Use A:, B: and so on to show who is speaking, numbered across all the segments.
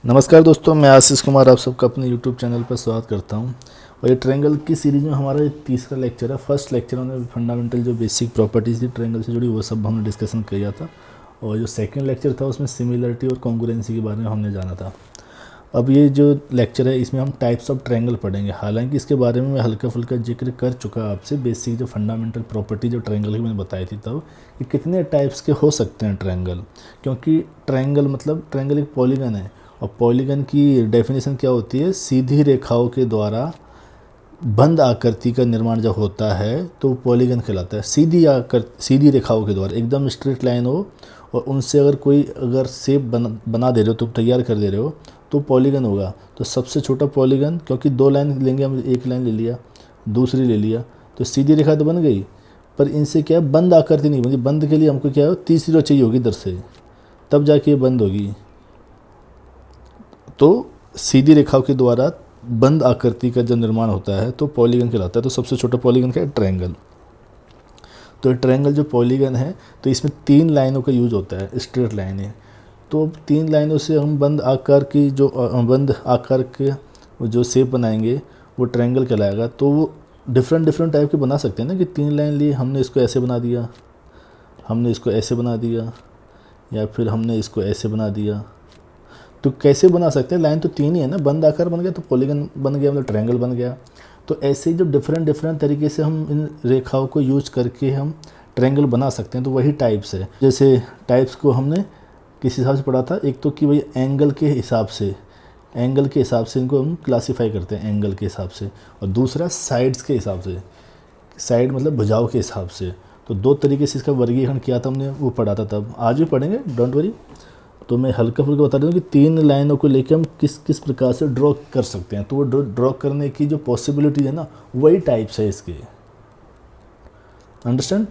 A: नमस्कार दोस्तों, मैं आशीष कुमार आप सबका अपने यूट्यूब चैनल पर स्वागत करता हूं। और ये ट्रायंगल की सीरीज़ में हमारा ये तीसरा लेक्चर है। फर्स्ट लेक्चर में फंडामेंटल जो बेसिक प्रॉपर्टीज़ थी ट्रायंगल से जुड़ी वो सब हमने डिस्कशन किया था। और जो सेकंड लेक्चर था उसमें सिमिलरिटी और कॉन्ग्रुएंसी के बारे में हमने जाना था। अब ये जो लेक्चर है इसमें हम टाइप्स ऑफ ट्रायंगल पढ़ेंगे। हालांकि इसके बारे में मैं हल्का फुल्का जिक्र कर चुका आपसे। बेसिक जो फंडामेंटल प्रॉपर्टी जो ट्रायंगल की मैंने बताई थी तब कि कितने टाइप्स के हो सकते हैं ट्रायंगल। क्योंकि ट्रायंगल मतलब ट्रायंगल एक पॉलीगन है और पॉलीगन की डेफिनेशन क्या होती है, सीधी रेखाओं के द्वारा बंद आकृति का निर्माण जब होता है तो पॉलीगन कहलाता है। सीधी रेखाओं के द्वारा एकदम स्ट्रेट लाइन हो और उनसे अगर शेप बना दे रहे हो तो तैयार कर दे रहे हो तो पॉलीगन होगा। तो सबसे छोटा पॉलीगन, क्योंकि दो लाइन लेंगे हम, एक लाइन ले लिया दूसरी ले लिया तो सीधी रेखा तो बन गई, पर इनसे क्या है बंद आकृति नहीं बनती। बंद के लिए हमको क्या है तीसरी रो चाहिए होगी इधर से, तब जाके ये बंद होगी। तो सीधी रेखाओं के द्वारा बंद आकृति का जब निर्माण होता है तो पॉलीगन कहलाता है। तो सबसे छोटा पॉलीगन क्या है, ट्रायंगल। तो ट्रायंगल जो पॉलीगन है तो इसमें 3 लाइनों का यूज होता है, स्ट्रेट लाइन है। तो 3 लाइनों से हम बंद आकार के जो शेप बनाएंगे वो ट्रायंगल कहलाएगा। तो वो डिफरेंट टाइप के बना सकते हैं ना, कि 3 लाइन लिए, हमने इसको ऐसे बना दिया, हमने इसको ऐसे बना दिया, या फिर हमने इसको ऐसे बना दिया। तो कैसे बना सकते हैं, लाइन तो 3 ही है ना, बंद आकार बन गया तो पॉलीगन बन गया, मतलब ट्रायंगल बन गया। तो ऐसे जो डिफरेंट तरीके से हम इन रेखाओं को यूज करके हम ट्रायंगल बना सकते हैं। तो वही टाइप्स है। जैसे टाइप्स को हमने किस हिसाब से पढ़ा था, एक तो कि भाई एंगल के हिसाब से इनको हम क्लासीफाई करते हैं, एंगल के हिसाब से। और दूसरा साइड्स के हिसाब से, साइड मतलब भुजाओं के हिसाब से। तो 2 तरीके से इसका वर्गीकरण किया था हमने, वो पढ़ा था तब। आज भी पढ़ेंगे, डोंट वरी। तो मैं हल्का फुल्का बता दूँ कि 3 लाइनों को लेकर हम किस किस प्रकार से ड्रॉ कर सकते हैं। तो वो ड्रॉ करने की जो पॉसिबिलिटी है ना, वही टाइप्स है इसके, अंडरस्टैंड।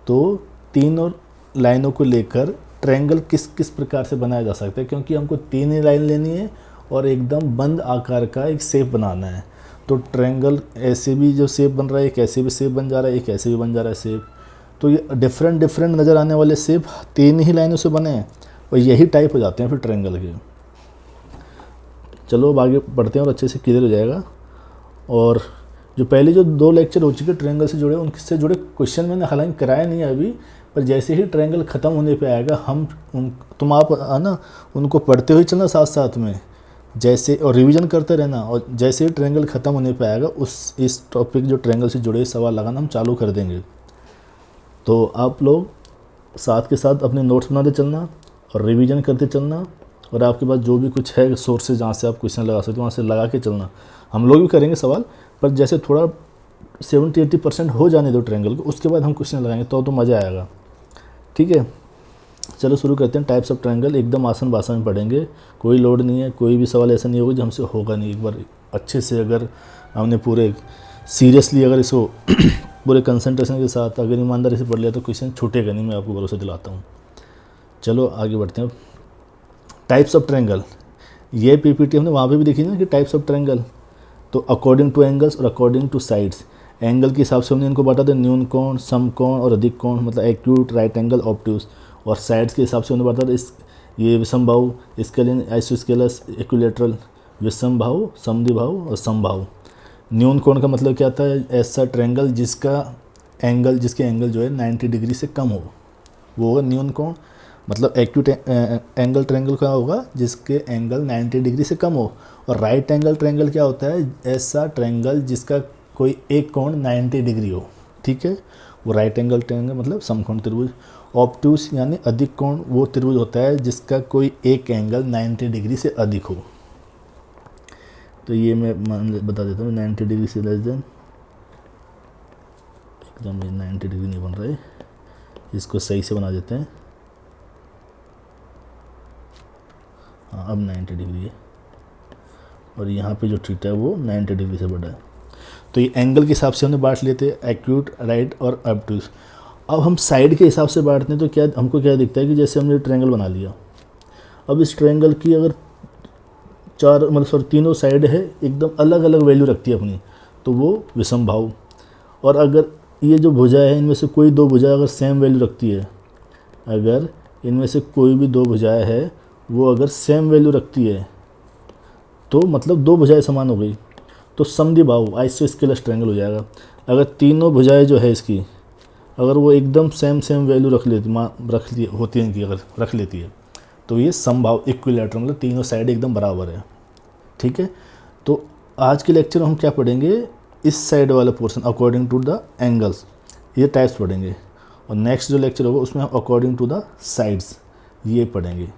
A: तो 3 और लाइनों को लेकर ट्रायंगल किस किस प्रकार से बनाया जा सकता है, क्योंकि हमको 3 ही लाइन लेनी है और एकदम बंद आकार का एक शेप बनाना है। तो ट्रायंगल ऐसे भी जो शेप बन रहा है, एक ऐसे भी शेप बन जा रहा है, एक ऐसे भी बन जा रहा है शेप। तो ये डिफरेंट नज़र आने वाले शेप 3 ही लाइनों से बने हैं और यही टाइप हो जाते हैं फिर ट्रायंगल के। चलो अब आगे बढ़ते हैं और अच्छे से क्लियर हो जाएगा। और जो पहले जो 2 लेक्चर हो चुके ट्रायंगल से जुड़े, उनसे जुड़े क्वेश्चन मैंने हालांकि कराया नहीं है अभी, पर जैसे ही ट्रायंगल ख़त्म होने पे आएगा आप ना उनको पढ़ते हुए चलना साथ साथ में, जैसे, और रिवीजन करते रहना। और जैसे ही ट्रायंगल ख़त्म होने पे आएगा इस टॉपिक जो ट्रायंगल से जुड़े सवाल लगाना हम चालू कर देंगे। तो आप लोग साथ के साथ अपने नोट्स बनाते चलना और रिवीजन करते चलना। और आपके पास जो भी कुछ है सोर्सेज जहाँ से आप क्वेश्चन लगा सकते हो वहाँ से लगा के चलना। हम लोग भी करेंगे सवाल, पर जैसे थोड़ा 70-80% हो जाने दो ट्रायंगल को, उसके बाद हम क्वेश्चन लगाएंगे तो मज़ा आएगा। ठीक है, चलो शुरू करते हैं। टाइप्स ऑफ ट्रायंगल एकदम आसान भाषा में पढ़ेंगे, कोई लोड नहीं है, कोई भी सवाल ऐसा नहीं होगा जो हमसे होगा नहीं। एक बार अच्छे से अगर हमने पूरे सीरियसली अगर इसको पूरे कंसंट्रेशन के साथ अगर ईमानदारी से पढ़ लिया तो क्वेश्चन छूटेगा नहीं, मैं आपको भरोसा दिलाता हूँ। चलो आगे बढ़ते हैं। टाइप्स ऑफ ट्रायंगल, ये पीपीटी हमने वहाँ पे भी देखी ना कि टाइप्स ऑफ ट्रायंगल। तो अकॉर्डिंग टू एंगल्स और अकॉर्डिंग टू साइड्स, एंगल के हिसाब से हमने इनको बांटा था, न्यून कोण, सम कोण और अधिक कोण, मतलब एक्यूट, राइट एंगल, ऑब्ट्यूस। और साइड्स के हिसाब से हमने बांटा था ये विषमबाहु, स्केलिन, आइसोस्केलस, इक्विलेटरल, विषमबाहु, समद्विबाहु और समबाहु। न्यून कोण का मतलब क्या आता है, ऐसा ट्रायंगल जिसके एंगल जो है 90 डिग्री से कम हो, वो होगा न्यून कोण। मतलब एक्यूट एंगल ट्रायंगल क्या होगा, जिसके एंगल 90 डिग्री से कम हो। और राइट एंगल ट्रायंगल क्या होता है, ऐसा ट्रायंगल जिसका कोई एक कोण 90 डिग्री हो। ठीक है, वो राइट एंगल ट्रायंगल मतलब समकोण त्रिभुज। ऑब्ट्यूस यानी अधिक कोण, वो त्रिभुज होता है जिसका कोई एक एंगल 90 डिग्री से अधिक हो। तो ये मैं बता देता हूँ, 90 डिग्री से लेस देन, एकदम 90 डिग्री नहीं बन रहा है, इसको सही से बना देते हैं। हाँ, अब 90 डिग्री है और यहाँ पे जो थीटा है वो 90 डिग्री से बड़ा है। तो ये एंगल के हिसाब से हमने बांट लिए थे, एक्यूट, राइट और ऑब्ट्यूस। अब हम साइड के हिसाब से बांटते हैं तो क्या हमको क्या दिखता है कि जैसे हमने ट्रायंगल बना लिया, अब इस ट्रायंगल की अगर तीनों साइड है एकदम अलग अलग वैल्यू रखती है अपनी, तो वो विषमबाहु। और अगर ये जो भुजा है इनमें से कोई 2 भुजा अगर सेम वैल्यू रखती है, अगर इनमें से कोई भी 2 भुजाएं है वो अगर सेम वैल्यू रखती है, तो मतलब दो भुजाएं समान हो गई, तो समद्विबाहु आइसोस्केलस ट्रायंगल हो जाएगा। अगर तीनों भुजाएं जो है इसकी, अगर वो एकदम सेम वैल्यू होती है इनकी, अगर रख लेती है तो ये समबाहु इक्विलैटरल, मतलब तीनों साइड एकदम बराबर है। ठीक है, तो आज के लेक्चर में हम क्या पढ़ेंगे, इस साइड वाला portion according to the angles, ये टाइप्स पढ़ेंगे। और नेक्स्ट जो लेक्चर होगा उसमें हम अकॉर्डिंग टू द साइड्स ये पढ़ेंगे।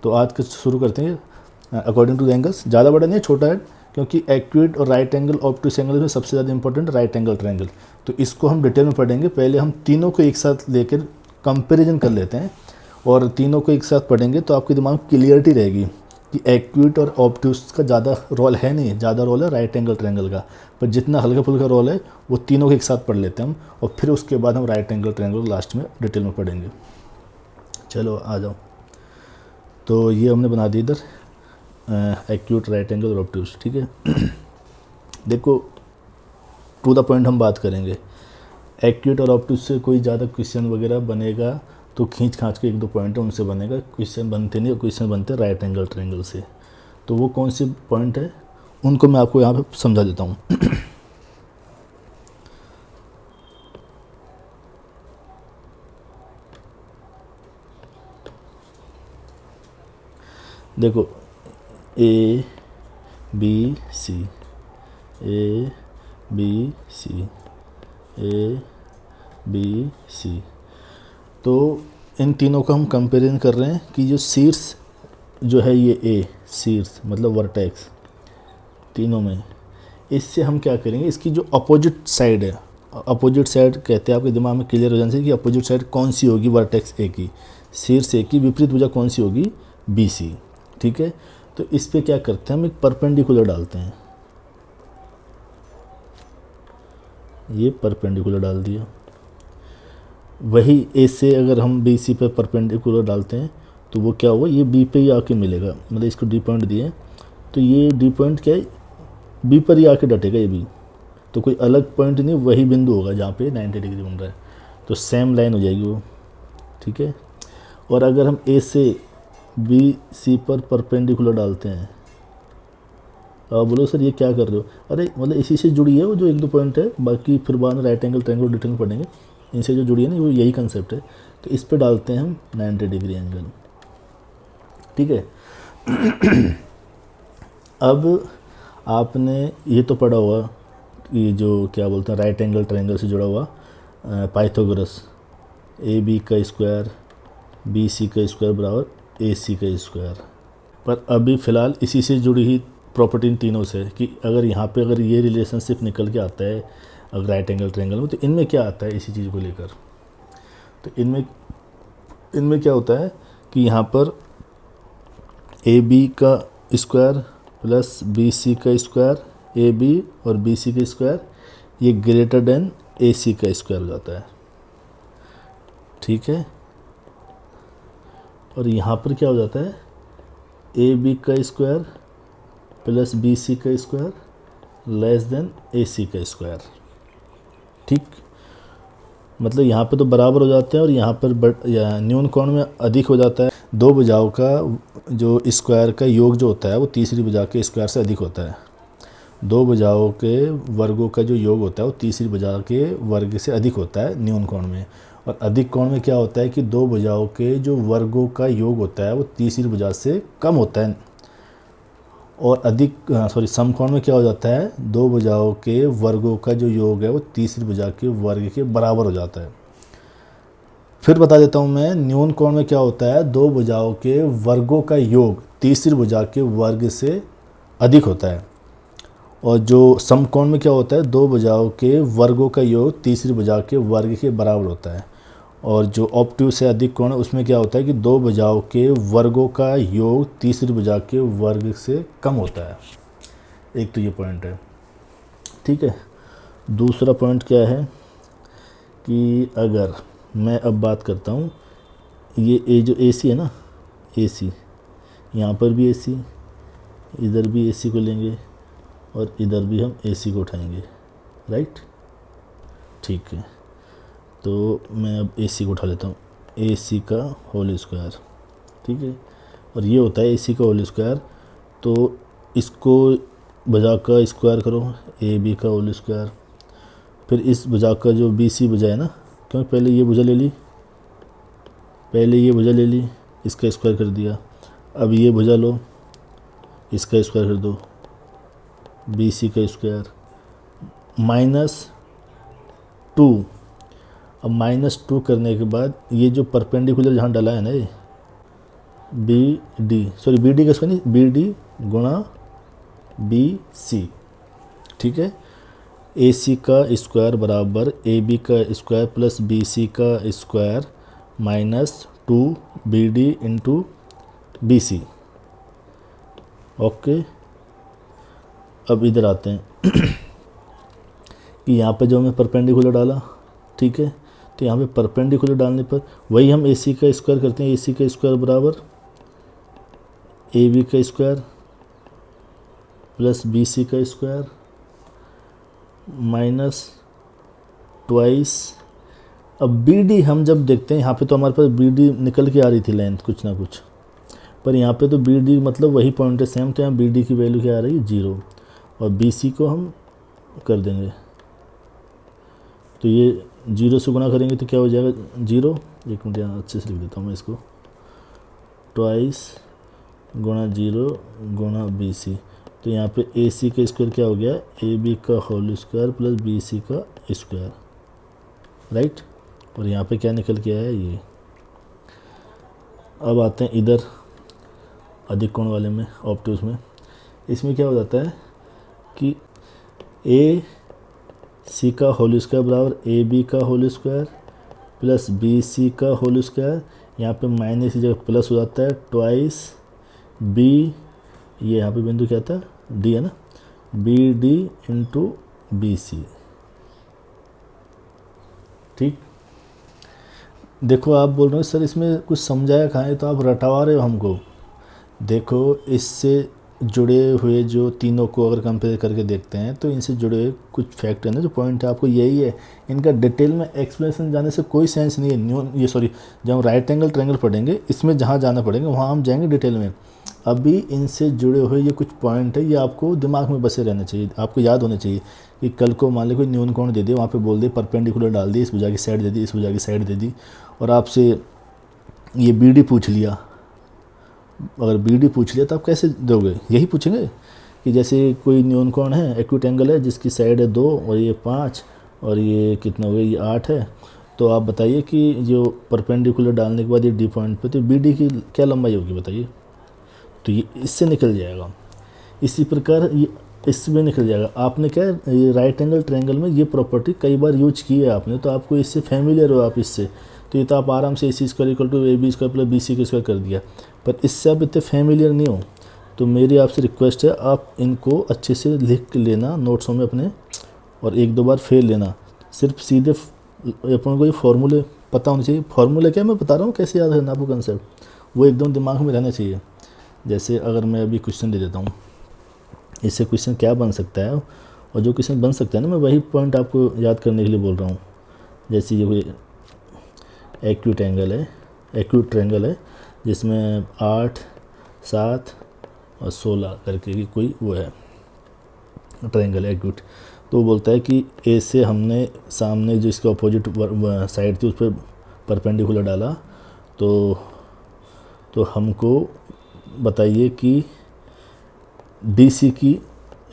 A: तो आज का शुरू करते हैं अकॉर्डिंग टू द एंगल्स। ज़्यादा बड़ा नहीं है, छोटा है, क्योंकि एक्यूट और राइट एंगल ऑब्टूस एंगल में सबसे ज़्यादा इंपॉर्टेंट राइट एंगल ट्रायंगल, तो इसको हम डिटेल में पढ़ेंगे। पहले हम तीनों को एक साथ लेकर कंपैरिजन कर लेते हैं, और तीनों को एक साथ पढ़ेंगे तो आपके दिमाग में क्लियरिटी रहेगी कि एक्यूट और ऑब्टूस का ज़्यादा रोल है नहीं, ज़्यादा रोल है राइट एंगल ट्रायंगल का, पर जितना हल्का फुल्का रोल है वो तीनों को एक साथ पढ़ लेते हैं हम, और फिर उसके बाद हम राइट एंगल ट्रायंगल लास्ट में डिटेल में पढ़ेंगे। चलो आ जाओ। तो ये हमने बना दी इधर एक्यूट, राइट एंगल और ऑब्टूस। ठीक है, देखो टू द पॉइंट हम बात करेंगे। एक्यूट और ऑब्टूस से कोई ज़्यादा क्वेश्चन वगैरह बनेगा तो खींच खांच के एक दो पॉइंट है उनसे बनेगा, क्वेश्चन बनते नहीं, क्वेश्चन बनते राइट एंगल ट्रायंगल से। तो वो कौन सी पॉइंट है उनको मैं आपको यहाँ पे समझा देता हूँ। देखो A B C, A B C, A B C, तो इन तीनों का हम कंपेरिजन कर रहे हैं कि जो शीर्ष जो है ये ए, शीर्ष मतलब वर्टेक्स तीनों में, इससे हम क्या करेंगे, इसकी जो अपोजिट साइड है, अपोजिट साइड कहते हैं, आपके दिमाग में क्लियर हो जाने से कि अपोजिट साइड कौन सी होगी वर्टेक्स ए की, शीर्ष ए की विपरीत भुजा कौन सी होगी, बी सी। ठीक है, तो इस पे क्या करते हैं हम, एक परपेंडिकुलर डालते हैं, ये परपेंडिकुलर डाल दिया। वही ए से अगर हम बी सी पे परपेंडिकुलर डालते हैं तो वो क्या होगा, ये बी पे ही आके मिलेगा, मतलब इसको डी पॉइंट दिए तो ये डी पॉइंट क्या है, बी पर ही आके डटेगा ये बी, तो कोई अलग पॉइंट नहीं, वही बिंदु होगा जहाँ पे 90 डिग्री बन रहा है, तो सेम लाइन हो जाएगी वो। ठीक है, और अगर हम ए से बी सी पर परपेंडिकुलर डालते हैं, आप बोलो सर ये क्या कर रहे हो, अरे मतलब इसी से जुड़ी है वो जो एक दो पॉइंट है, बाकी फिर बाद में राइट एंगल ट्रायंगल डिटेल में पढ़ेंगे, इनसे जो जुड़ी है ना वो यही कंसेप्ट है। तो इस पे डालते हैं हम 90 डिग्री एंगल। ठीक है, अब आपने ये तो पढ़ा हुआ ये जो क्या बोलते हैं राइट एंगल ट्रायंगल से जुड़ा हुआ पाइथागोरस, ए बी का स्क्वायर बी सी का स्क्वायर बराबर ए सी का स्क्वायर। पर अभी फ़िलहाल इसी से जुड़ी ही प्रॉपर्टी इन तीनों से, कि अगर यहाँ पे अगर ये रिलेशनशिप निकल के आता है अगर राइट एंगल ट्रायंगल में, तो इनमें क्या आता है इसी चीज़ को लेकर, तो इनमें क्या होता है कि यहाँ पर ए बी का स्क्वायर प्लस बी सी का स्क्वायर, ए बी और बी सी का स्क्वायर, ये ग्रेटर देन ए सी का स्क्वायर हो जाता है। ठीक है, और यहाँ पर क्या हो जाता है, ए बी का स्क्वायर प्लस बी सी का स्क्वायर लेस देन ए सी का स्क्वायर। ठीक, मतलब यहाँ पे तो बराबर हो जाते हैं, और यहाँ पर न्यून कोण में अधिक हो जाता है। दो भुजाओं का जो स्क्वायर का योग जो होता है वो तीसरी भुजा के स्क्वायर से अधिक होता है। दो भुजाओं के वर्गों का जो योग होता है वो तीसरी भुजा के वर्ग से अधिक होता है न्यून कोण में। और अधिक कोण में क्या होता है कि दो भुजाओं के जो वर्गों का योग होता है वो तीसरी भुजा से कम होता है। और समकोण में क्या हो जाता है, दो भुजाओं के वर्गों का जो योग है वो तीसरी भुजा के वर्ग के बराबर हो जाता है। फिर बता देता हूँ मैं, न्यून कोण में क्या होता है, दो भुजाओं के वर्गों का योग तीसरी भुजा के वर्ग से अधिक होता है। और जो समकोण में क्या होता है, दो भुजाओं के वर्गों का योग तीसरी भुजा के वर्ग के बराबर होता है। और जो ऑब्ट्यूस से अधिक कोण है उसमें क्या होता है कि दो भुजाओं के वर्गों का योग तीसरी भुजा के वर्ग से कम होता है। एक तो ये पॉइंट है। ठीक है, दूसरा पॉइंट क्या है कि अगर मैं अब बात करता हूँ, ये जो ए सी है ना, ए सी, यहाँ पर भी ए सी, इधर भी ए सी को लेंगे और इधर भी हम ए सी को उठाएंगे, राइट। ठीक है, तो मैं अब ए सी को उठा लेता हूँ, ए सी का होल स्क्वायर। ठीक है, और ये होता है ए सी का होल स्क्वायर। तो इसको भुजा का स्क्वायर करो, ए बी का होल स्क्वायर, फिर इस भुजा का जो बी सी भुजा है ना, क्योंकि पहले ये भुजा ले ली, इसका स्क्वायर कर दिया। अब ये भुजा लो, इसका स्क्वायर कर दो, बी सी का स्क्वायर -2। अब -2 करने के बाद ये जो परपेंडिकुलर जहाँ डला है ना, ये बी डी का स्क्वायर नहीं, बी डी गुणा बी सी, ठीक है। ए सी का स्क्वायर बराबर ए बी का स्क्वायर प्लस बी सी का square -2 B D into B C. Okay, अब इधर आते हैं कि यहाँ पे जो हमने परपेंडिकुलर डाला, ठीक है, तो यहाँ पे परपेंडिकुलर डालने पर वही हम ए सी का स्क्वायर करते हैं, ए सी का स्क्वायर बराबर ए बी का स्क्वायर प्लस बी सी का स्क्वायर -2। अब बी डी हम जब देखते हैं यहाँ पे तो हमारे पास बी डी निकल के आ रही थी लेंथ कुछ ना कुछ, पर यहाँ पे तो बी डी मतलब वही पॉइंट है सेम, तो यहाँ बी डी की वैल्यू क्या आ रही है 0, और बी सी को हम कर देंगे, तो ये 0 से गुणा करेंगे तो क्या हो जाएगा 0। एक मिनट यहाँ अच्छे से लिख देता हूँ मैं इसको, 2 गुणा 0 गुणा बी सी, तो यहाँ पे ए सी का स्क्वायर क्या हो गया, ए बी का whole square plus B C का स्क्वायर, राइट। और यहाँ पे क्या निकल के आया ये। अब आते हैं इधर अधिक कोण वाले में, ऑब्ट्यूज में। इसमें क्या हो जाता है कि ए सी का होल स्क्वायर बराबर ए बी का whole square plus B C का होल स्क्वायर, यहाँ पे माइनस की जगह प्लस हो जाता है 2 बी, ये यहाँ पे बिंदु क्या था डी है ना, B D into B C, ठीक। देखो आप बोल रहे हो सर इसमें कुछ समझाया कहाँ है, तो आप रटवा रहे हो हमको। देखो इससे जुड़े हुए जो तीनों को अगर कंपेयर करके देखते हैं तो इनसे जुड़े हुए कुछ फैक्ट है ना, जो पॉइंट है आपको यही है, इनका डिटेल में एक्सप्लेनेशन जाने से कोई सेंस नहीं है। जब हम राइट एंगल ट्रायंगल पढ़ेंगे इसमें जहाँ जाना पड़ेगा वहाँ हम जाएंगे डिटेल में। अभी इनसे जुड़े हुए ये कुछ पॉइंट है, ये आपको दिमाग में बसे रहने चाहिए, आपको याद होने चाहिए कि कल को मान ली कोई न्यून कोण दे दिया, वहाँ पे बोल दे परपेंडिकुलर डाल दी, इस भुजा की साइड दे दी, इस भुजा की साइड दे दी, और आपसे ये बी डी पूछ लिया। अगर बी डी पूछ लिया तो आप कैसे दोगे, यही पूछेंगे कि जैसे कोई न्यून कोण है, एक्यूट एंगल है जिसकी साइड है 2 और ये 5 और ये कितना हो गया, ये 8 है, तो आप बताइए कि जो परपेंडिकुलर डालने के बाद ये डी पॉइंट पे, तो बी डी की क्या लंबाई होगी बताइए, तो ये इससे निकल जाएगा। इसी प्रकार ये इसमें निकल जाएगा। आपने क्या ये राइट एंगल ट्रायंगल में ये प्रॉपर्टी कई बार यूज की है आपने, तो आपको इससे फैमिलियर हो आप इससे, तो ये तो आप आराम से A C square equal to A B square plus B C square कर दिया, पर इससे आप इतने फैमिलियर नहीं हो। तो मेरी आपसे रिक्वेस्ट है आप इनको अच्छे से लिख लेना नोट्सों में अपने, और 1-2 बार फेल लेना। सिर्फ सीधे अपन को ये फार्मूले पता होने चाहिए। फार्मूले क्या मैं बता रहा हूँ कैसे याद करना आपको कंसेप्ट, वो एकदम दिमाग में रहना चाहिए। जैसे अगर मैं अभी क्वेश्चन दे देता हूँ, इससे क्वेश्चन क्या बन सकता है, और जो क्वेश्चन बन सकता है ना मैं वही पॉइंट आपको याद करने के लिए बोल रहा हूँ। जैसे ये कोई एक्यूट ट्रायंगल है जिसमें 8, 7 और 16 करके की कोई वो है ट्रायंगल है एक्यूट, तो बोलता है कि ए से हमने सामने जो इसके अपोजिट साइड थी उस पर परपेंडिकुलर डाला, तो हमको बताइए कि डी सी की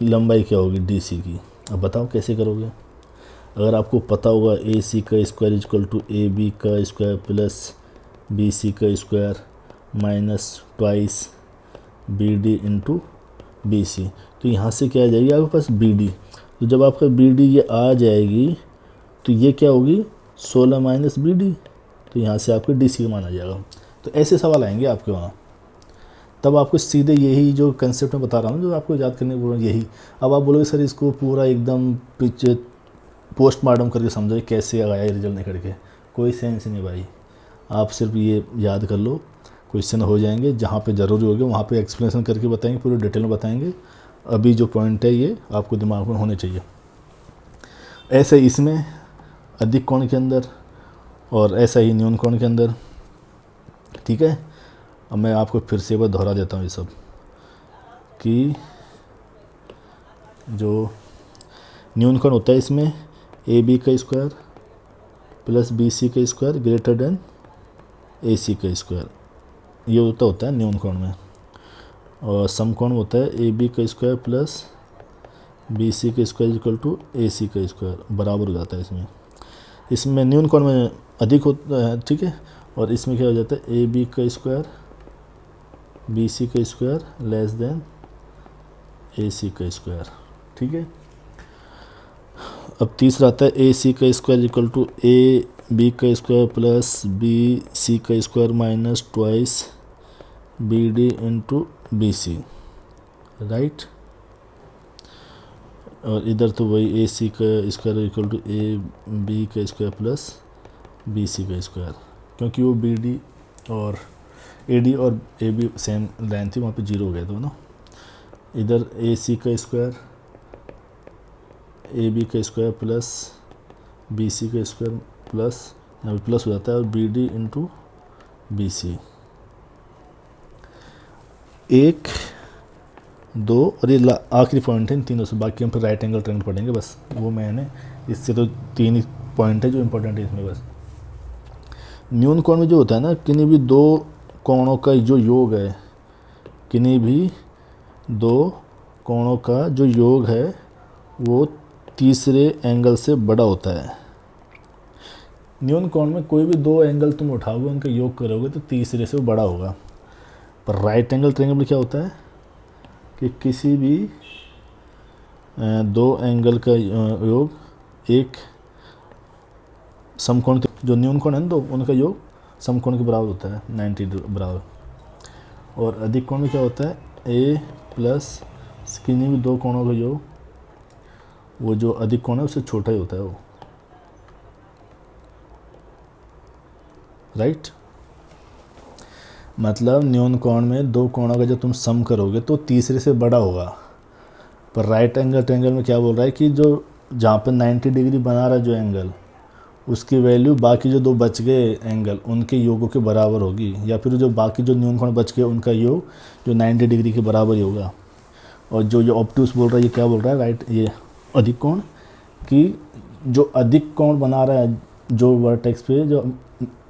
A: लंबाई क्या होगी, डी सी की। अब बताओ कैसे करोगे। अगर आपको पता होगा ए सी का square equal to A B का स्क्वायर प्लस बी सी का square -2 B D into B C, तो यहाँ से क्या आ जाएगी आपके पास बी डी। तो जब आपका बी डी ये आ जाएगी तो ये क्या होगी 16 माइनस बी डी, तो यहाँ से आपके डी सी का मान आ जाएगा। तो ऐसे सवाल आएंगे आपके वहाँ, तब आपको सीधे यही जो कंसेप्ट मैं बता रहा हूँ जो आपको याद करने को यही। अब आप बोलोगे सर इसको पूरा एकदम पीछे पोस्टमार्टम करके समझो कैसे आया रिजल्ट निकल के, कोई सेंस नहीं भाई। आप सिर्फ ये याद कर लो, क्वेश्चन हो जाएंगे, जहाँ पे ज़रूरी होगा वहाँ पे एक्सप्लेनेशन करके बताएंगे, पूरे डिटेल में बताएंगे। अभी जो पॉइंट है ये आपको दिमाग में होने चाहिए। ऐसे इसमें अधिक कोण के अंदर और ऐसा ही न्यून कोण के अंदर, ठीक है। अब मैं आपको फिर से एक बार दोहरा देता हूँ ये सब कि जो न्यूनकोण होता है इसमें ए बी का स्क्वायर प्लस बी सी का स्क्वायर ग्रेटर देन ए सी का स्क्वायर, ये होता है न्यूनकोण में। और समकोण होता है ए बी का स्क्वायर प्लस बी सी का square equal to A C का स्क्वायर, बराबर हो जाता है इसमें। इसमें न्यूनकोण में अधिक होता है, ठीक है। और इसमें क्या हो जाता है ए बी का स्क्वायर बी सी का स्क्वायर लेस देन ए सी का स्क्वायर, ठीक है। अब तीसरा आता है ए सी का square equal to A B का स्क्वायर प्लस बी सी का square minus twice B D into B C, right. और इधर तो वही ए सी का square equal to A B का स्क्वायर प्लस बी सी का स्क्वायर, क्योंकि वो बी डी और ए डी और ए बी सेम लाइन थी, वहाँ पे जीरो हो गए दोनों। इधर ए सी का स्क्वायर ए बी का स्क्वायर प्लस बी सी का स्क्वायर प्लस, यहाँ पे प्लस हो जाता है, और B D into B C, 1 2 और ये आखिरी पॉइंट है इन तीनों से। बाकी हम फिर राइट एंगल ट्रायंगल पढ़ेंगे, बस वो मैंने इससे तो 3 ही पॉइंट है जो इम्पोर्टेंट है इसमें बस। न्यूनकोण में जो होता है ना, किन्हीं भी दो कोणों का जो योग है, किन्हीं भी दो कोणों का जो योग है वो तीसरे एंगल से बड़ा होता है। न्यूनकोण में कोई भी दो एंगल तुम उठाओगे, उनका योग करोगे तो तीसरे से वो बड़ा होगा। पर राइट एंगल ट्रायंगल में क्या होता है कि किसी भी दो एंगल का योग एक समकोण के, जो न्यूनकोण है ना दो, उनका योग समकोण के बराबर होता है, 90 बराबर। और अधिक कोण में क्या होता है ए प्लस किन्हीं भी दो कोणों का योग, वो जो अधिक कोण है उससे छोटा ही होता है वो, राइट। मतलब न्यूनकोण में दो कोणों का जब तुम सम करोगे तो तीसरे से बड़ा होगा। पर राइट एंगल ट्रायंगल में क्या बोल रहा है कि जो जहाँ पर 90 डिग्री बना रहा है जो एंगल, उसकी वैल्यू बाकी जो दो बच गए एंगल उनके योगों के बराबर होगी, या फिर जो बाकी जो न्यूनकोण बच गए उनका योग जो 90 डिग्री के बराबर ही होगा। और जो ऑब्टूस बोल रहा है, ये क्या बोल रहा है राइट, ये अधिक कोण, कि जो अधिक कोण बना रहा है जो वर्टेक्स पे जो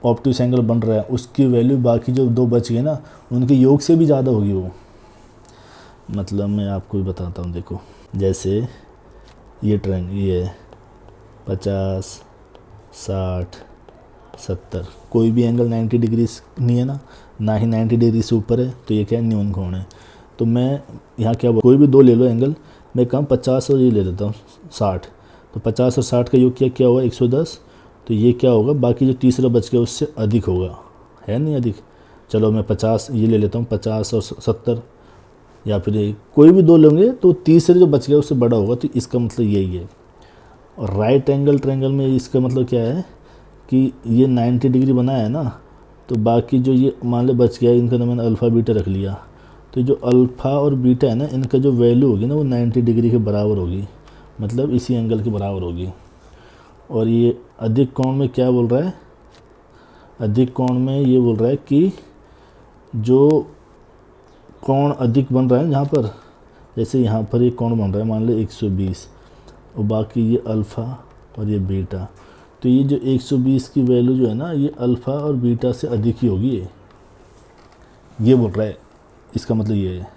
A: ऑब्टूस एंगल बन रहा है, उसकी वैल्यू बाकी जो दो बच गए ना उनके योग से भी ज़्यादा होगी वो। मतलब मैं आपको भी बताता हूँ, देखो जैसे ये ट्रायंगल ये 50 60 70, कोई भी एंगल 90 डिग्री नहीं है ना ही 90 डिग्री से ऊपर है, तो ये क्या है न्यूनकोण है। तो मैं यहाँ क्या कोई भी दो ले लो एंगल, मैं कम 50 और ये ले लेता हूँ 60, तो 50 और 60 का योग क्या होगा 110, तो ये क्या होगा बाकी जो तीसरा बच गया उससे अधिक होगा, है नहीं अधिक। चलो मैं 50 ये ले लेता हूँ, 50 और 70, या फिर कोई भी दो लेंगे तो तीसरे जो बच गया उससे बड़ा होगा, तो इसका मतलब यही है। और राइट एंगल ट्रायंगल में इसका मतलब क्या है कि ये 90 डिग्री बना है ना, तो बाकी जो ये मान लो बच गया, इनका मैंने अल्फ़ा बीटा रख लिया, तो जो अल्फ़ा और बीटा है ना, इनका जो वैल्यू होगी ना वो 90 डिग्री के बराबर होगी, मतलब इसी एंगल के बराबर होगी। और ये अधिक कोण में क्या बोल रहा है, अधिक कोण में ये बोल रहा है कि जो कोण अधिक बन रहा है यहाँ पर, जैसे यहाँ पर ये कोण बन रहा है मान लो 120, और बाकी ये अल्फ़ा और ये बीटा, तो ये जो 120 की वैल्यू जो है ना ये अल्फ़ा और बीटा से अधिक ही होगी, ये बोल रहा है। इसका मतलब ये है।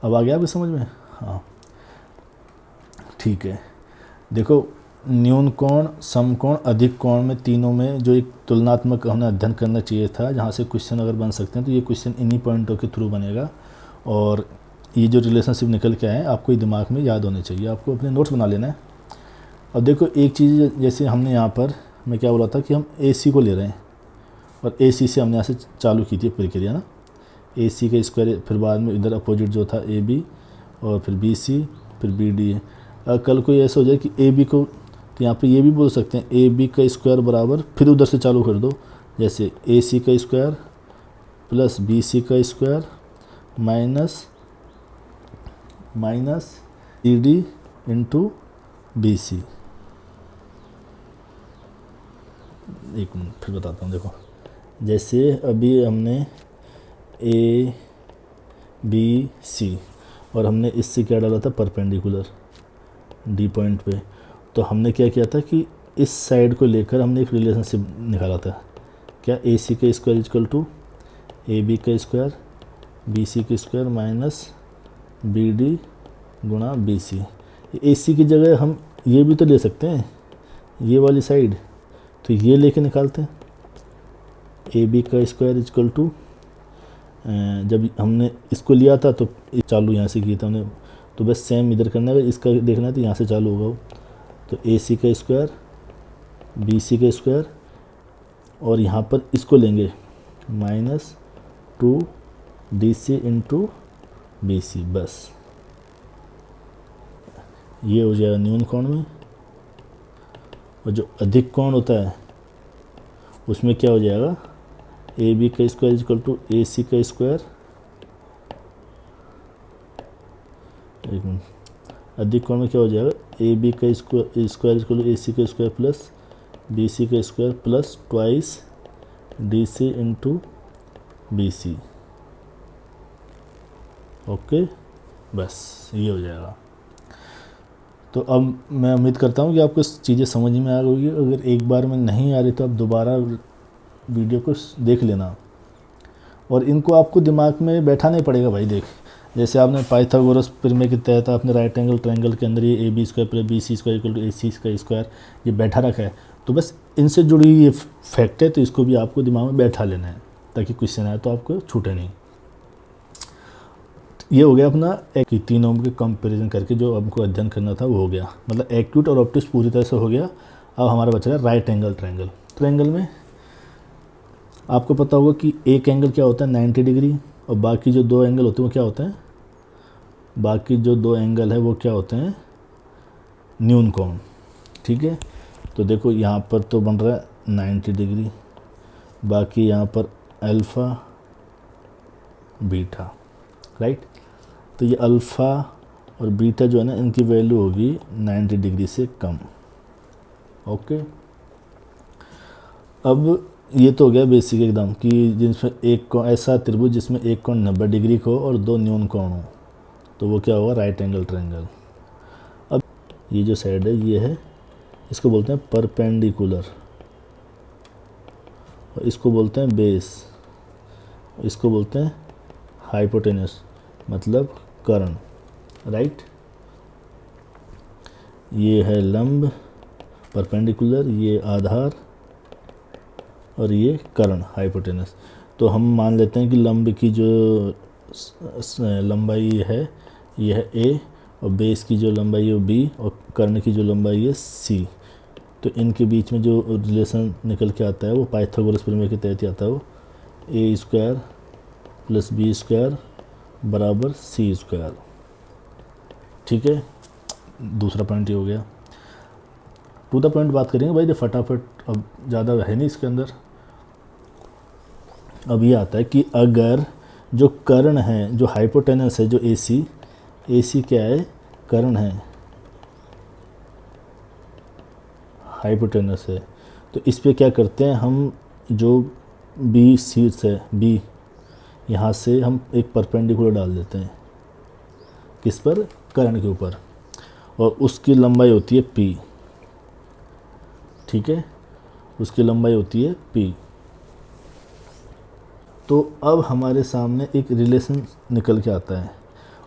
A: अब आ गया आपको समझ में? हाँ ठीक है। देखो न्यूनकोण, समकोण, अधिक कोण में तीनों में जो एक तुलनात्मक हमें अध्ययन करना चाहिए था, जहाँ से क्वेश्चन अगर बन सकते हैं तो ये क्वेश्चन इन्हीं पॉइंटों के थ्रू बनेगा। और ये जो रिलेशनशिप निकल के आए आपको ये दिमाग में याद होने चाहिए, आपको अपने नोट्स बना लेना है। अब देखो एक चीज़, जैसे हमने यहाँ पर मैं क्या बोला था कि हम AC को ले रहे हैं, और AC से हमने यहाँ से चालू की थी प्रक्रिया ना, AC का स्क्वायर, फिर बाद में इधर अपोजिट जो था AB, और फिर BC, फिर BD है। अगर कल कोई ऐसा हो जाए कि AB को, तो यहाँ पे ये भी बोल सकते हैं AB का स्क्वायर बराबर, फिर उधर से चालू कर दो, जैसे AC का स्क्वायर प्लस BC का square minus CD into BC। एक मिनट फिर बताता हूँ। देखो जैसे अभी हमने ABC, और हमने इससे क्या डाला था, परपेंडिकुलर डी पॉइंट पे। तो हमने क्या किया था कि इस साइड को लेकर हमने एक रिलेशनशिप निकाला था, क्या, ए सी का square equal to A B का स्क्वायर बी सी का स्क्वायर माइनस बी डी गुणा बी सी। ए सी की जगह हम ये भी तो ले सकते हैं, ये वाली साइड, तो ये लेके निकालते हैं। ए बी का स्क्वायर इजकल टू, जब हमने इसको लिया था तो चालू यहाँ से किया था हमने, तो बस सेम इधर करना है, इसका देखना है तो यहाँ से चालू होगा वो। तो ए सी का स्क्वायर बी सी का स्क्वायर और यहाँ पर इसको लेंगे minus 2 D C into B C, बस ये हो जाएगा न्यून कोण में। और जो अधिक कोण होता है उसमें क्या हो जाएगा, ए बी का square equal to A C का स्क्वायर, एक मिनट, अधिक कोण में क्या हो जाएगा, ए बी का square equal to A C का स्क्वायर प्लस बी सी का square plus twice D C into B C. Okay, बस ये हो जाएगा। तो अब मैं उम्मीद करता हूँ कि आपको चीज़ें समझ में आ गई। अगर एक बार में नहीं आ रही तो आप दोबारा वीडियो को देख लेना, और इनको आपको दिमाग में बैठाना ही पड़ेगा भाई। देख, जैसे आपने पाइथागोरस प्रमेय के तहत आपने राइट एंगल ट्रायंगल के अंदर ये A B square plus B C square equal to A C का स्क्वायर ये बैठा रखा है, तो बस इनसे जुड़ी ये फैक्ट है, तो इसको भी आपको दिमाग में बैठा लेना है ताकि क्वेश्चन आए तो आपको छूटे नहीं। ये हो गया अपना एक तीनों के कंपैरिजन करके जो हमको अध्ययन करना था वो हो गया, मतलब एक्यूट और ऑब्टूस पूरी तरह से हो गया। अब हमारा बचा है राइट एंगल ट्रायंगल। ट्रायंगल में आपको पता होगा कि एक एंगल क्या होता है 90 डिग्री, और बाकी जो दो एंगल होते हैं वो क्या होते हैं, बाकी जो दो एंगल है वो क्या होते हैं, न्यून कोण। ठीक है, तो देखो यहाँ पर तो बन रहा है 90 डिग्री, बाकी यहाँ पर अल्फ़ा बीटा, राइट। तो ये अल्फ़ा और बीटा जो है ना, इनकी वैल्यू होगी 90 डिग्री से कम। ओके, अब ये तो हो गया बेसिक एकदम कि जिसमें एक कोण, ऐसा त्रिभुज जिसमें एक कोण 90 डिग्री को और दो न्यून कोण हो, तो वो क्या होगा, राइट एंगल ट्रायंगल। अब ये जो साइड है ये है, इसको बोलते हैं परपेंडिकुलर, और इसको बोलते हैं बेस, इसको बोलते हैं हाइपोटेनस, मतलब कर्ण, राइट। ये है लंब परपेंडिकुलर, ये आधार, और ये कर्ण हाइपोटेनस। तो हम मान लेते हैं कि लंब की जो लंबाई है ये है ए, और बेस की जो लंबाई है वो बी, और कर्ण की जो लंबाई है सी। तो इनके बीच में जो रिलेशन निकल के आता है वो पाइथागोरस प्रमेय के तहत आता है, वो ए स्क्वायर प्लस बी स्क्वायर बराबर सी स्क्वायर। ठीक है, दूसरा पॉइंट ये हो गया। टू द पॉइंट बात करेंगे भाई, फटाफट, अब ज़्यादा है नहीं इसके अंदर। अब ये आता है कि अगर जो कर्ण है, जो हाइपोटेनस है, जो ए सी क्या है, कर्ण है, हाइपोटेनस है, तो इस पे क्या करते हैं हम, जो बी शीर्ष है, बी, यहाँ से हम एक परपेंडिकुलर डाल देते हैं, किस पर, कर्ण के ऊपर, और उसकी लंबाई होती है पी। ठीक है, उसकी लंबाई होती है पी। तो अब हमारे सामने एक रिलेशन निकल के आता है,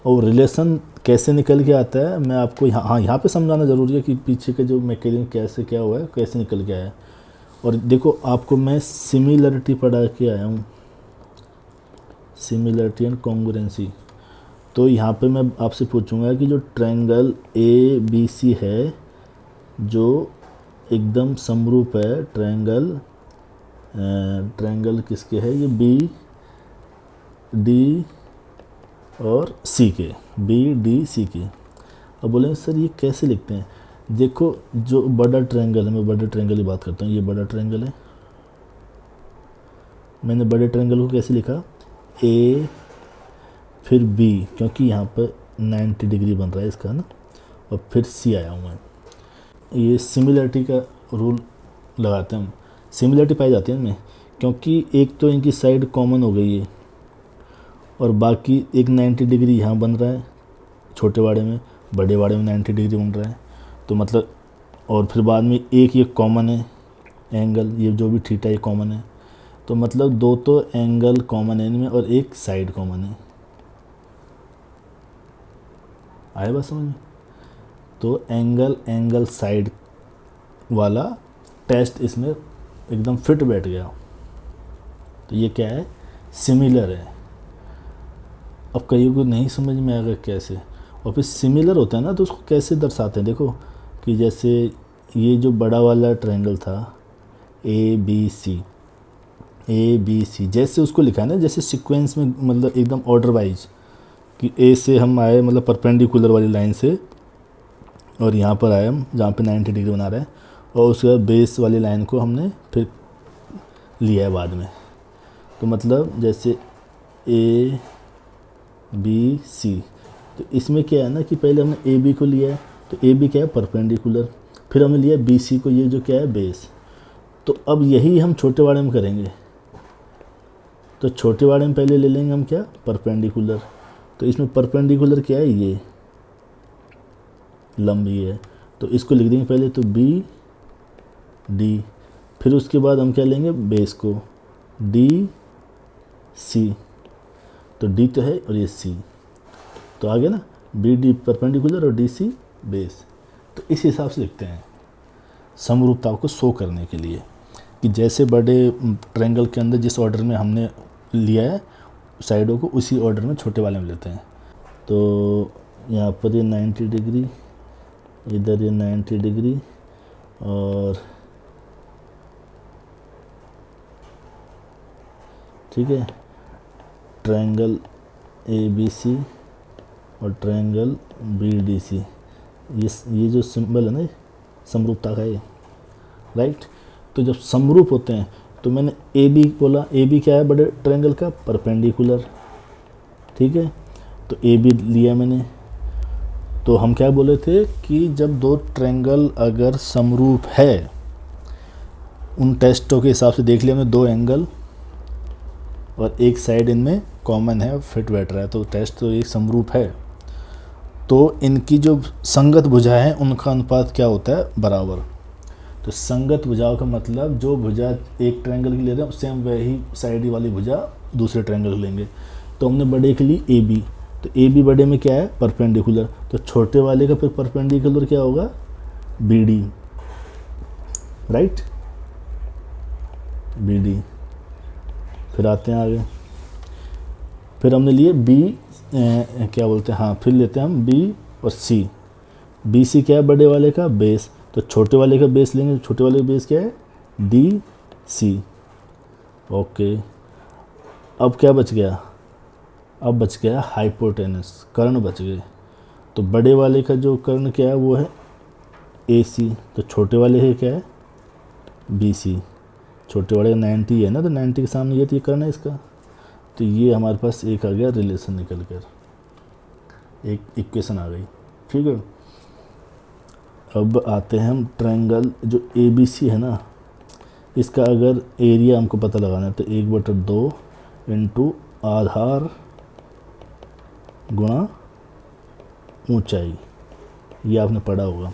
A: और रिलेशन कैसे निकल के आता है मैं आपको यहाँ पे समझाना ज़रूरी है कि पीछे का जो मैकेनिज्म कैसे क्या हुआ है, कैसे निकल के आया है। और देखो, आपको मैं सिमिलरिटी पढ़ा के आया हूँ, सिमिलरिटी एंड कॉन्ग्रुएंसी। तो यहाँ पे मैं आपसे पूछूंगा कि जो ट्रायंगल ए बी सी है, जो एकदम समरूप है, ट्रायंगल किसके है, ये बी डी और सी के, बी डी सी के। अब बोलेंगे सर ये कैसे लिखते हैं। देखो, जो बड़ा ट्रायंगल है, मैं बड़े ट्रायंगल की बात करता हूँ, ये बड़ा ट्रायंगल है, मैंने बड़े ट्रायंगल को कैसे लिखा, ए फिर बी, क्योंकि यहाँ पर 90 डिग्री बन रहा है इसका ना, और फिर सी आया हूँ मैं। ये सिमिलरिटी का रूल लगाते हैं हम, सिमिलरिटी पाई जाती है इनमें, क्योंकि एक तो इनकी साइड कॉमन हो गई है, और बाकी एक 90 डिग्री यहाँ बन रहा है, छोटे बाड़े में, बड़े बाड़े में 90 डिग्री बन रहा है। तो मतलब और फिर बाद में एक ये कॉमन है एंगल, ये जो भी थीटा ये कॉमन है। तो मतलब दो तो एंगल कॉमन है इनमें और एक साइड कॉमन है। आए बात समझ में? तो एंगल साइड वाला टेस्ट इसमें एकदम फिट बैठ गया। तो ये क्या है? सिमिलर है। अब कईयों को नहीं समझ में आएगा कैसे, और फिर सिमिलर होता है ना तो उसको कैसे दर्शाते हैं। देखो कि जैसे ये जो बड़ा वाला ट्रायंगल था ए बी सी, जैसे उसको लिखा है ना जैसे सीक्वेंस में, मतलब एकदम ऑर्डर वाइज, कि ए से हम आए मतलब परपेंडिकुलर वाली लाइन से, और यहाँ पर आए हम जहाँ पे 90 डिग्री बना रहे हैं, और उसके बाद बेस वाली लाइन को हमने फिर लिया है बाद में। तो मतलब जैसे ए बी सी, तो इसमें क्या है ना कि पहले हमने ए बी को लिया है, तो ए बी क्या है? परपेंडिकुलर। फिर हमने लिया बी सी को, ये जो क्या है? बेस। तो अब यही हम छोटे बाड़े में करेंगे। तो छोटे बाड़े में पहले ले लेंगे हम क्या? परपेंडिकुलर। तो इसमें परपेंडिकुलर क्या है? ये लंबी है, तो इसको लिख देंगे पहले तो बी डी। फिर उसके बाद हम क्या लेंगे? बेस को, डी सी। तो डी तो है और ये सी, तो आ गया ना, बी डी परपेंडिकुलर और डी सी बेस। तो इस हिसाब से लिखते हैं समरूपता को शो करने के लिए, कि जैसे बड़े ट्रायंगल के अंदर जिस ऑर्डर में हमने लिया है साइडों को, उसी ऑर्डर में छोटे वाले में लेते हैं। तो यहाँ पर ये 90 डिग्री, इधर ये 90 डिग्री, और ठीक है ट्रायंगल ए बी सी और ट्रायंगल बी डी सी, ये जो सिंबल है ना समरूपता का, ये राइट। तो जब समरूप होते हैं तो मैंने ए बी बोला, ए बी क्या है बड़े ट्रायंगल का? परपेंडिकुलर, ठीक है। तो ए बी लिया मैंने, तो हम क्या बोले थे कि जब दो ट्रायंगल अगर समरूप है, उन टेस्टों के हिसाब से देख लिया हमने, दो एंगल और एक साइड इनमें कॉमन है, फिट बैठ रहा है, तो टेस्ट तो एक समरूप है। तो इनकी जो संगत भुजाएं हैं उनका अनुपात क्या होता है? बराबर। तो संगत भुजाओं का मतलब जो भुजा एक ट्रायंगल की ले रहे हैं उससे हम वही साइड वाली भुजा दूसरे ट्रायंगल की लेंगे। तो हमने बड़े के लिए ए बी, तो ए बी बड़े में क्या है? परपेंडिकुलर। तो छोटे वाले का फिर परपेंडिकुलर क्या होगा? B D, right, B D. फिर आते हैं आगे, फिर हमने लिए बी क्या बोलते हैं, हाँ फिर लेते हैं हम बी और सी। बी सी क्या है? बड़े वाले का बेस। तो छोटे वाले का बेस लेंगे, छोटे वाले का बेस क्या है? D C. ओके, अब क्या बच गया? अब बच गया हाइपोटेनस, कर्ण बच गए। तो बड़े वाले का जो कर्ण क्या है वो है ए सी, तो छोटे वाले है क्या है? B C. छोटे वाले का 90 है ना, तो 90 के सामने ये तो ये कर्ण है इसका। तो ये हमारे पास एक आ गया रिलेशन निकल कर, एक इक्वेशन आ गई, ठीक है। अब आते हैं हम ट्रायंगल जो ए बी सी है ना, इसका अगर एरिया हमको पता लगाना है तो 1/2 इंटू आधार गुणा ऊंचाई। ये आपने पढ़ा होगा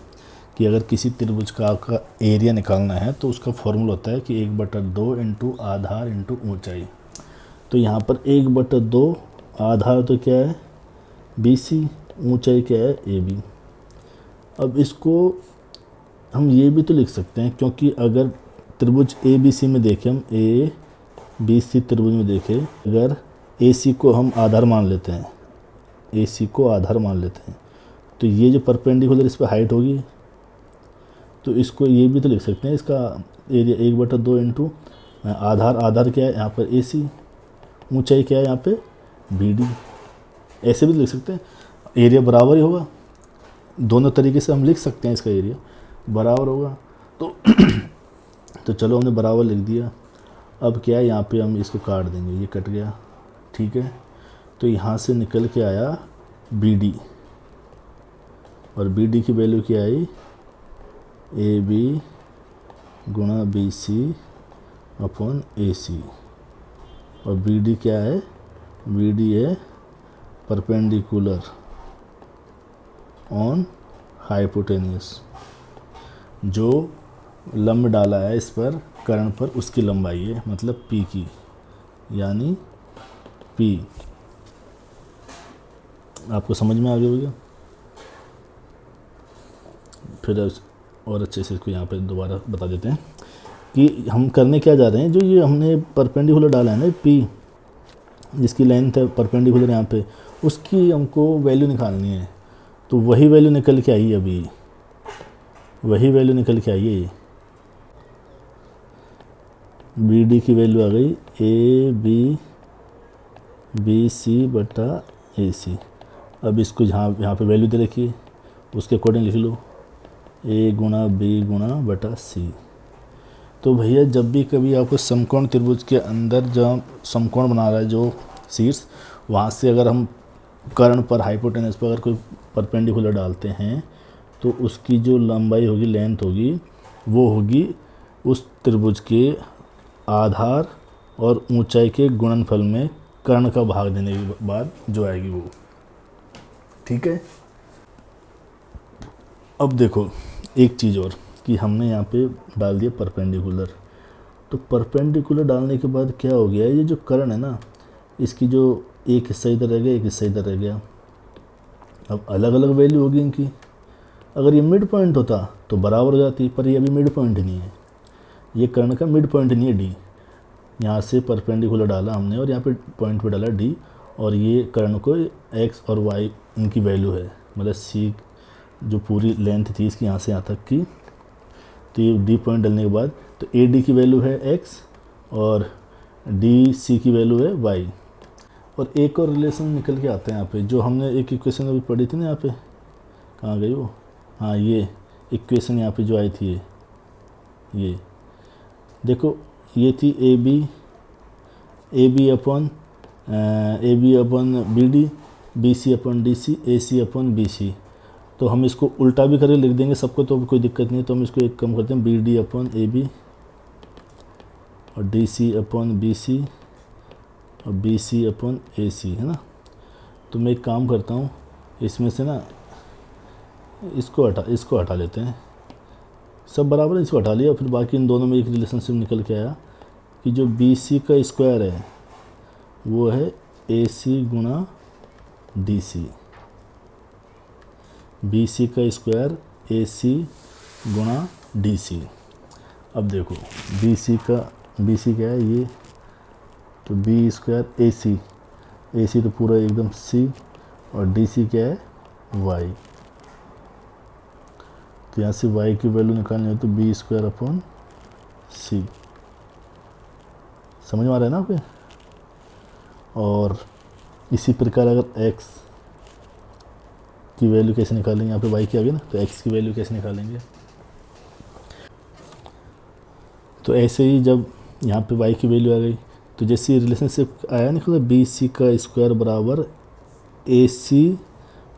A: कि अगर किसी त्रिभुज का एरिया निकालना है तो उसका फॉर्मूला होता है कि 1/2 इंटू आधार इंटू ऊंचाई। तो यहाँ पर 1/2 आधार तो क्या है? बी सी, ऊंचाई क्या है? A B. अब इसको हम ये भी तो लिख सकते हैं, क्योंकि अगर त्रिभुज ए बी सी में देखें, हम ए बी सी त्रिभुज में देखें, अगर ए सी को हम आधार मान लेते हैं, ए सी को आधार मान लेते हैं, तो ये जो परपेंडिकुलर इस पर हाइट होगी, तो इसको ये भी तो लिख सकते हैं, इसका एरिया 1/2 इंटू आधार, आधार क्या है यहाँ पर? ए सी, ऊंचाई क्या है यहाँ पे? B D. ऐसे भी लिख सकते हैं, एरिया बराबर ही होगा। दोनों तरीके से हम लिख सकते हैं, इसका एरिया बराबर होगा। तो चलो हमने बराबर लिख दिया। अब क्या है, यहाँ पे हम इसको काट देंगे, ये कट गया, ठीक है। तो यहाँ से निकल के आया बी डी, और बी डी की वैल्यू क्या आई? ए बी गुणा बी सी अपॉन ए सी। और बी डी क्या है? बी डी है परपेंडिकुलर ऑन हाइपोटेन्यूस, जो लंब डाला है इस पर कर्ण पर उसकी लंबाई है, मतलब पी की, यानी पी। आपको समझ में आ गया होगा। फिर और अच्छे से इसको यहाँ पे दोबारा बता देते हैं कि हम करने क्या जा रहे हैं। जो ये हमने परपेंडिकुलर डाला है ना पी, जिसकी लेंथ है परपेंडिकुलर यहाँ पे, उसकी हमको वैल्यू निकालनी है। तो वही वैल्यू निकल के आई है, अभी वही वैल्यू निकल के आई है। बी डी की वैल्यू आ गई ए बी सी बटा ए सी। अब इसको यहाँ पे वैल्यू दे रखी है, उसके अकॉर्डिंग लिख लो ए गुणा बी गुणा बटा सी। तो भैया जब भी कभी आपको समकोण त्रिभुज के अंदर जब समकोण बना रहा है जो शीर्ष, वहाँ से अगर हम कर्ण पर हाइपोटेनस पर अगर कोई परपेंडिकुलर डालते हैं तो उसकी जो लंबाई होगी, लेंथ होगी, वो होगी उस त्रिभुज के आधार और ऊंचाई के गुणनफल में कर्ण का भाग देने के बाद जो आएगी वो। ठीक है। अब देखो एक चीज़ और कि हमने यहाँ पे डाल दिया परपेंडिकुलर। तो परपेंडिकुलर डालने के बाद क्या हो गया, ये जो कर्ण है ना, इसकी जो एक हिस्सा इधर रह गया, एक हिस्सा इधर रह गया। अब अलग अलग वैल्यू होगी इनकी। अगर ये मिड पॉइंट होता तो बराबर हो जाती, पर ये अभी मिड पॉइंट नहीं है, ये कर्ण का मिड पॉइंट नहीं है डी। यहाँ से परपेंडिकुलर डाला हमने और यहाँ पे पॉइंट पे डाला डी, और ये कर्ण को एक्स और वाई इनकी वैल्यू है, मतलब सी जो पूरी लेंथ थी इसकी यहाँ से यहाँ तक की। तो ये डी पॉइंट डालने के बाद तो ए डी की वैल्यू है एक्स और डी सी की वैल्यू है वाई। और एक और रिलेशन निकल के आते हैं यहाँ पे, जो हमने एक इक्वेशन अभी पढ़ी थी ना, यहाँ पे कहाँ गई वो, हाँ ये इक्वेशन यहाँ पे जो आई थी, ये देखो, ये थी A B upon B D, B C upon D C, A C upon B C. तो हम इसको उल्टा भी करके लिख देंगे सबको, तो कोई दिक्कत नहीं है। तो हम इसको एक कम करते हैं, B D upon A B और D C upon B C और बी सी अपन ए सी, है ना। तो मैं एक काम करता हूँ, इसमें से ना इसको हटा लेते हैं, सब बराबर है, इसको हटा लिया। फिर बाकी इन दोनों में एक रिलेशनशिप निकल के आया कि जो बी सी का स्क्वायर है वो है ए सी गुणा डी सी। बी सी का स्क्वायर ए सी गुणा डी सी। अब देखो बी सी क्या है ये, तो बी स्क्वायर ए सी तो पूरा एकदम सी, और डी सी क्या है वाई। तो यहाँ से y की वैल्यू निकालनी हो तो बी स्क्वायर अपॉन सी। समझ में आ रहा है ना आपके। और इसी प्रकार अगर x की वैल्यू कैसे निकालेंगे, यहाँ पे y की आ गई ना, तो x की वैल्यू कैसे निकालेंगे। तो ऐसे ही जब यहाँ पे y की वैल्यू आ गई, तो जैसे रिलेशनशिप आया ना कि बी सी का स्क्वायर बराबर ए सी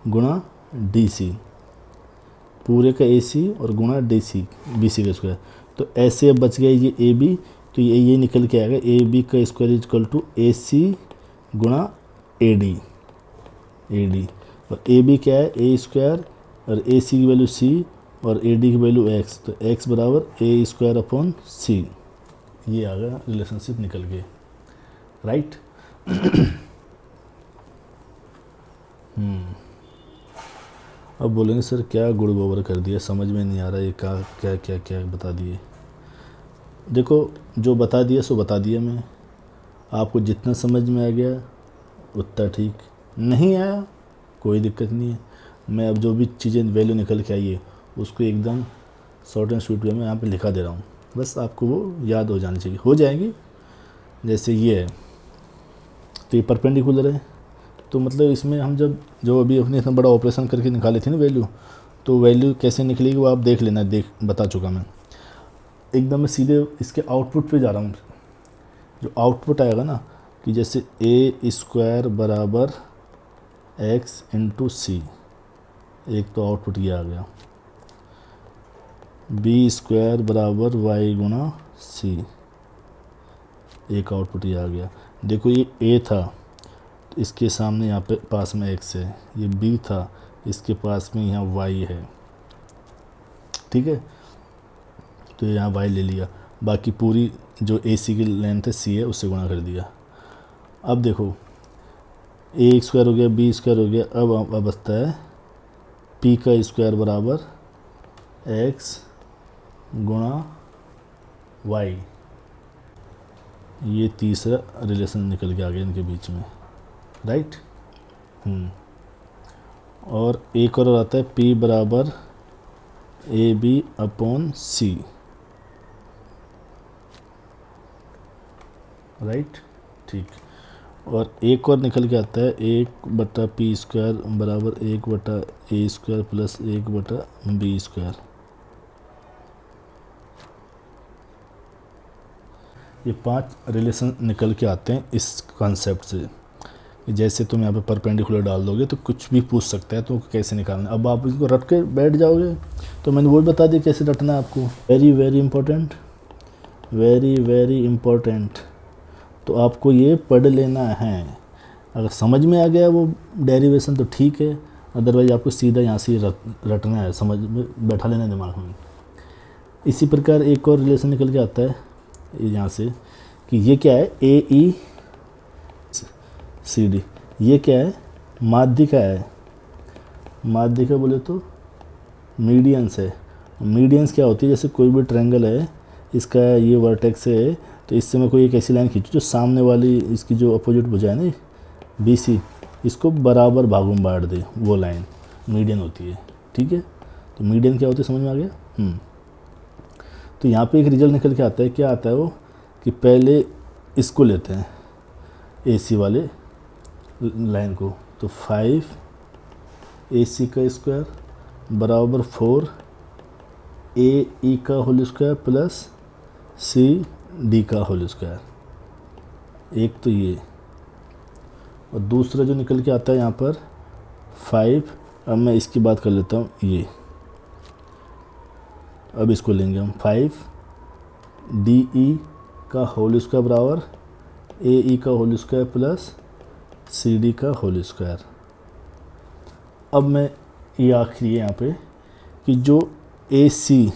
A: गुणा डी सी, पूरे का ए सी और गुणा डी सी बी सी का स्क्वायर। तो ऐसे अब बच गया ये ए बी, तो ये निकल के आएगा ए बी का स्क्वायर इजकल टू ए सी गुणा ए डी। और ए बी क्या है ए स्क्वायर, और ए सी की वैल्यू सी और ए डी की वैल्यू एक्स, तो एक्स बराबर ए स्क्वायर अपॉन सी। ये आ गया रिलेशनशिप निकल के, राइट। अब बोलेंगे सर क्या गुड़ गोबर कर दिया, समझ में नहीं आ रहा ये क्या बता दिए। देखो जो बता दिया सो बता दिया मैं, आपको जितना समझ में आ गया उतना ठीक, नहीं आया कोई दिक्कत नहीं है। मैं अब जो भी चीज़ें वैल्यू निकल के आई है उसको एकदम शॉर्ट एंड स्वीट वे में यहाँ पे लिखा दे रहा हूँ, बस आपको वो याद हो जानी चाहिए, हो जाएगी। जैसे ये है तो ये परपेंडिकुलर है, तो मतलब इसमें हम जो अभी अपने इतना बड़ा ऑपरेशन करके निकाली थी ना वैल्यू, तो वैल्यू कैसे निकलेगी वो आप देख लेना, बता चुका मैं। एकदम मैं सीधे इसके आउटपुट पे जा रहा हूँ। जो आउटपुट आएगा ना कि जैसे ए स्क्वायर बराबर एक्स इंटू सी, एक तो आउटपुट ये आ गया, बी स्क्वायर बराबर वाई गुणा सी, एक आउटपुट ये आ गया। देखो ये ए था, इसके सामने यहाँ पे पास में एक्स है, ये बी था, इसके पास में यहाँ y है, ठीक है। तो यहाँ y ले लिया, बाकी पूरी जो AC की लेंथ है c है उससे गुणा कर दिया। अब देखो a स्क्वायर हो गया, b स्क्वायर हो गया, अब बचता है p का स्क्वायर बराबर x गुणा y। ये तीसरा रिलेशन निकल के आ गया इनके बीच में, राइट। और एक और आता है p बराबर AB अपॉन C, राइट, ठीक। और एक और निकल के आता है 1/p स्क्वायर बराबर 1/a square plus 1/b square. ये 5 रिलेशन निकल के आते हैं इस कॉन्सेप्ट से। जैसे तुम यहाँ पे परपेंडिकुलर डाल दोगे तो कुछ भी पूछ सकता है, तो कैसे निकालना। अब आप इसको रट के बैठ जाओगे, तो मैंने वो बता दिया कैसे रटना है आपको। Very very important, very very important. तो आपको ये पढ़ लेना है। अगर समझ में आ गया वो डेरिवेशन तो ठीक है, अदरवाइज आपको सीधा यहाँ से रटना है, समझ में बैठा लेना दिमाग में। इसी प्रकार एक और रिलेशन निकल के आता है यहाँ से कि ये क्या है, AECD। ये क्या है, माध्यिका है। माध्यिका बोले तो मीडियंस है। मीडियंस क्या होती है, जैसे कोई भी ट्रायंगल है, इसका ये वर्टेक्स है, तो इससे मैं कोई एक ऐसी लाइन खींचूँ जो सामने वाली इसकी जो अपोजिट भुजा है ना BC, इसको बराबर भागों में बांट दे, वो लाइन मीडियन होती है, ठीक है। तो मीडियन क्या होती है, समझ में आ गया। तो यहाँ पे एक रिजल्ट निकल के आता है, क्या आता है वो कि पहले इसको लेते हैं AC वाले लाइन को, तो 5AC का स्क्वायर बराबर 4AE का होल स्क्वायर प्लस CD का होल स्क्वायर। एक तो ये, और दूसरा जो निकल के आता है यहाँ पर 5, अब मैं इसकी बात कर लेता हूँ ये, अब इसको लेंगे हम 5DE का होल स्क्वायर बराबर AE का होल स्क्वायर प्लस CD का होल स्क्वायर। अब मैं ये आखिरी है यहाँ पे कि जो AC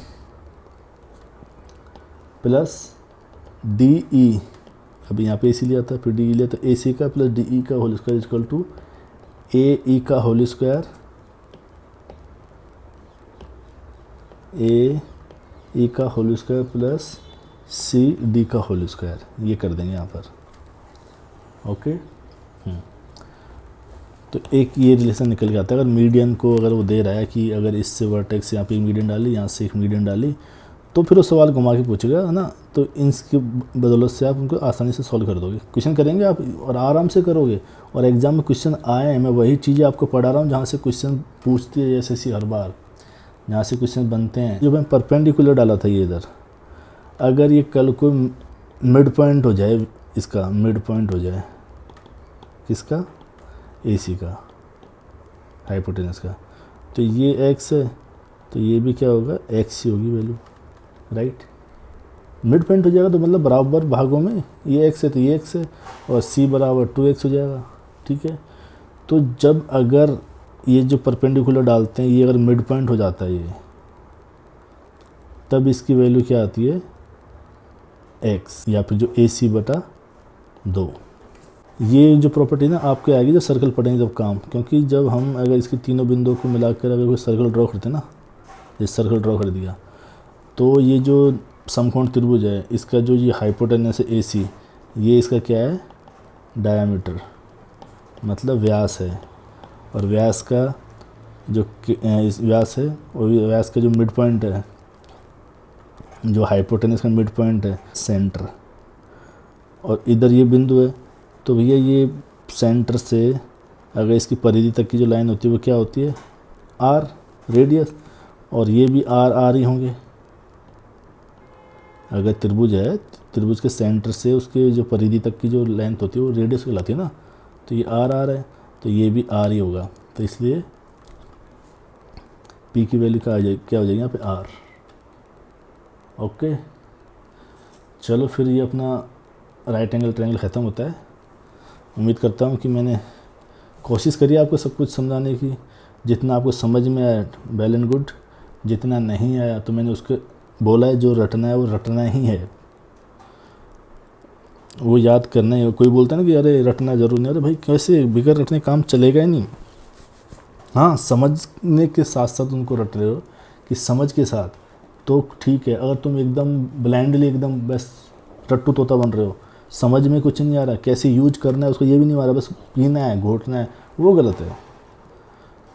A: प्लस DE, अभी यहाँ पे AC लिया था फिर DE लिया, तो AC का प्लस DE का whole square equal to AE का होल स्क्वायर, AE का होल स्क्वायर प्लस CD का होल स्क्वायर। ये कर देंगे यहाँ पर, ओके। तो एक ये रिलेशन निकल के आता है। अगर मीडियन को अगर वो दे रहा है कि अगर इससे वर्टेक्स यहाँ पे मीडियन डाली, यहाँ से एक मीडियन डाली, तो फिर वो सवाल घुमा के पूछेगा, है ना। तो इसकी बदौलत से आप उनको आसानी से सॉल्व कर दोगे। क्वेश्चन करेंगे आप और आराम से करोगे, और एग्जाम में क्वेश्चन आए हैं, मैं वही चीज़ें आपको पढ़ा रहा हूँ जहाँ से क्वेश्चन पूछती है SSC हर बार, जहाँ से क्वेश्चन बनते हैं। जो मैं परपेंडिकुलर डाला था ये इधर, अगर ये कल को मिड पॉइंट हो जाए, इसका मिड पॉइंट हो जाए, किसका, AC का, हाइपोटेनस का, तो ये x है, तो ये भी क्या होगा, x ही होगी वैल्यू, राइट। मिड पॉइंट हो जाएगा तो मतलब बराबर भागों में ये x है तो ये x है, और C बराबर 2x हो जाएगा, ठीक है। तो जब अगर ये जो परपेंडिकुलर डालते हैं ये अगर मिड पॉइंट हो जाता है ये, तब इसकी वैल्यू क्या आती है, x, या फिर जो AC/2। ये जो प्रॉपर्टी ना आपके आएगी जब सर्कल पढ़ेंगे जब काम, क्योंकि जब हम अगर इसकी तीनों बिंदुओं को मिलाकर अगर कोई सर्कल ड्रॉ करते हैं ना, ये सर्कल ड्रॉ कर दिया, तो ये जो समकोण त्रिभुज है, इसका जो ये हाइपोटेनस है AC, ये इसका क्या है, डायामीटर, मतलब व्यास है। और व्यास का जो व्यास है, और व्यास का जो मिड पॉइंट है, जो हाइपोटेनस का मिड पॉइंट है, सेंटर, और इधर ये बिंदु है, तो भैया ये सेंटर से अगर इसकी परिधि तक की जो लाइन होती है वो क्या होती है, R, रेडियस, और ये भी R ही होंगे। अगर त्रिभुज है, त्रिभुज के सेंटर से उसके जो परिधि तक की जो लेंथ होती है वो रेडियस कहलाती है ना, तो ये R है, तो ये भी R ही होगा। तो इसलिए P की वैल्यू क्या हो जाएगी यहाँ पे, R, ओके। चलो फिर ये अपना राइट एंगल ट्रायंगल ख़त्म होता है। उम्मीद करता हूँ कि मैंने कोशिश करी आपको सब कुछ समझाने की। जितना आपको समझ में आया वेल एंड गुड, जितना नहीं आया तो मैंने उसके बोला है जो रटना है वो रटना ही है, वो याद करना है। कोई बोलता है ना कि अरे रटना ज़रूर नहीं, अरे भाई कैसे, बगैर रटने काम चलेगा ही नहीं। हाँ, समझने के साथ साथ उनको रट रहे हो कि समझ के साथ तो ठीक है। अगर तुम एकदम ब्लाइंडली एकदम बस रट्टू तोता बन रहे हो, समझ में कुछ नहीं आ रहा, कैसे यूज करना है उसको ये भी नहीं आ रहा, बस पीना है घोटना है, वो गलत है।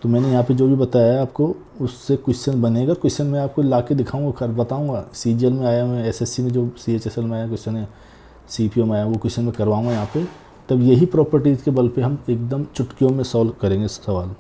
A: तो मैंने यहाँ पे जो भी बताया है आपको उससे क्वेश्चन बनेगा। क्वेश्चन मैं आपको ला के दिखाऊँगा, कर बताऊँगा। CGL में आया मैं, SSC में जो CHSL में आया क्वेश्चन है, CPO में आया, वो क्वेश्चन मैं करवाऊँगा यहाँ पे। तब यही प्रॉपर्टीज़ के बल पे हम एकदम चुटकियों में सॉल्व करेंगे सवाल।